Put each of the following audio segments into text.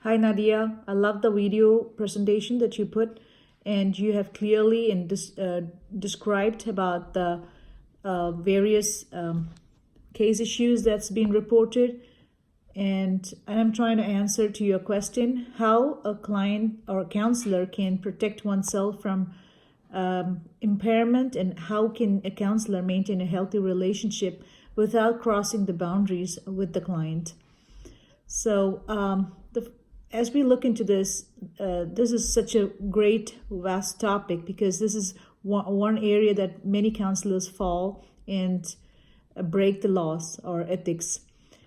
Hi Nadia, I love the video presentation that you put, and you have clearly described about the various case issues that's been reported, and I'm trying to answer to your question how a client or a counselor can protect oneself from impairment, and how can a counselor maintain a healthy relationship without crossing the boundaries with the client. So as we look into this, this is such a great, vast topic, because this is one area that many counselors fall and break the laws or ethics.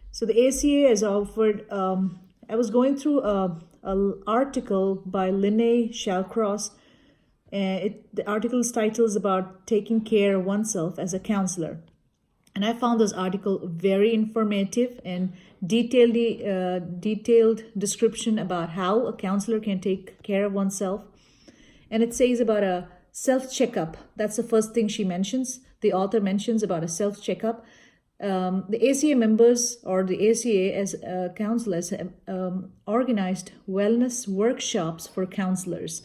So the ACA has offered, I was going through an article by Linnae Shallcross. The article's title is about taking care of oneself as a counselor. And I found this article very informative and detailed description about how a counselor can take care of oneself. And it says about a self-checkup. That's the first thing she mentions. The author mentions about a self-checkup. The ACA members, or the ACA as counselors, have organized wellness workshops for counselors.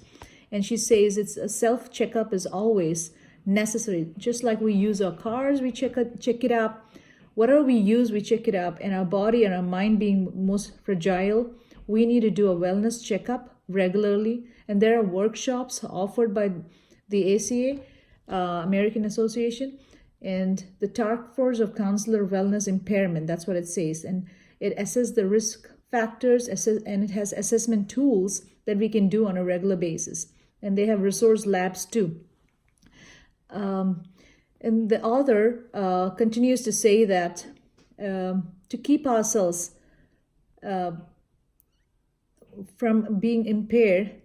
And she says it's a self-checkup is always necessary. Just like we use our cars, we check it up. Whatever we use, we check it up. And our body and our mind being most fragile, we need to do a wellness checkup regularly. And there are workshops offered by the ACA, American Association, and the Task Force of Counselor Wellness Impairment. That's what it says. And it assesses the risk factors, and it has assessment tools that we can do on a regular basis. And they have resource labs too. And the author continues to say that to keep ourselves from being impaired,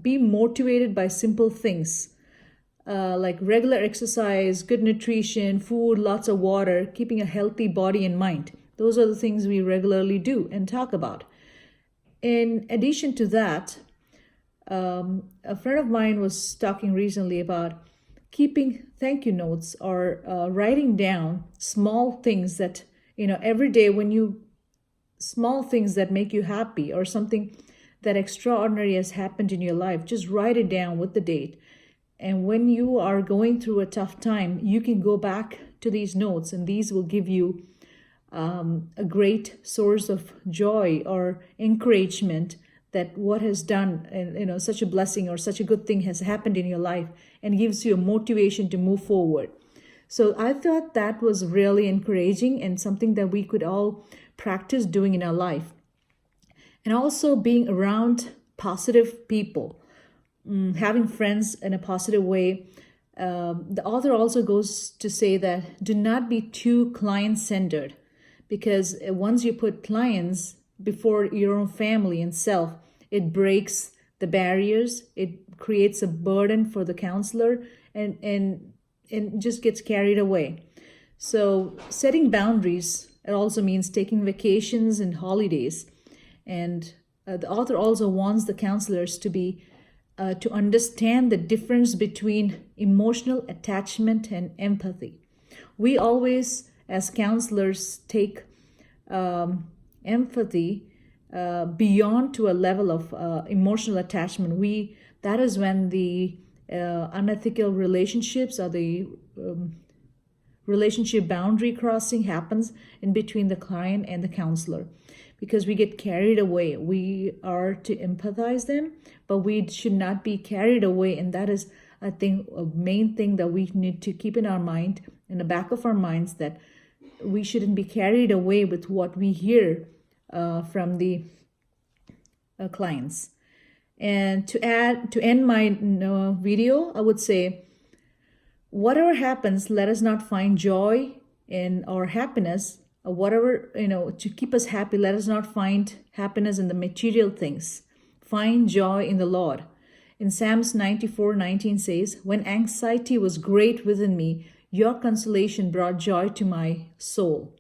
be motivated by simple things like regular exercise, good nutrition, food, lots of water, keeping a healthy body and mind. Those are the things we regularly do and talk about. In addition to that, a friend of mine was talking recently about keeping thank you notes, or writing down small things that, every day small things that make you happy, or something that extraordinary has happened in your life. Just write it down with the date. And when you are going through a tough time, you can go back to these notes, and these will give you a great source of joy or encouragement that what has done, and such a blessing or such a good thing has happened in your life, and gives you a motivation to move forward. So I thought that was really encouraging and something that we could all practice doing in our life. And also being around positive people, having friends in a positive way. The author also goes to say that do not be too client-centered, because once you put clients before your own family and self, it breaks the barriers. It creates a burden for the counselor, and just gets carried away. So setting boundaries, it also means taking vacations and holidays. And the author also wants the counselors to understand the difference between emotional attachment and empathy. We always, as counselors, take empathy beyond to a level of emotional attachment. That is when the unethical relationships, or the relationship boundary crossing happens in between the client and the counselor, because we get carried away. We are to empathize them, but we should not be carried away. And that is, I think, a main thing that we need to keep in our mind, in the back of our minds, that we shouldn't be carried away with what we hear from the clients. And to end my video, I would say, whatever happens, let us not find joy in our happiness, or whatever, to keep us happy, let us not find happiness in the material things. Find joy in the Lord. In Psalms 94:19 says, when anxiety was great within me, your consolation brought joy to my soul.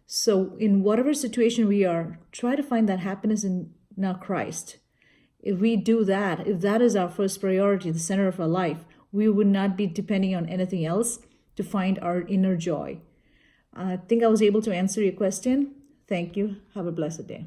So in whatever situation we are, try to find that happiness in our Christ. If we do that, if that is our first priority, the center of our life, we would not be depending on anything else to find our inner joy. I think I was able to answer your question. Thank you. Have a blessed day.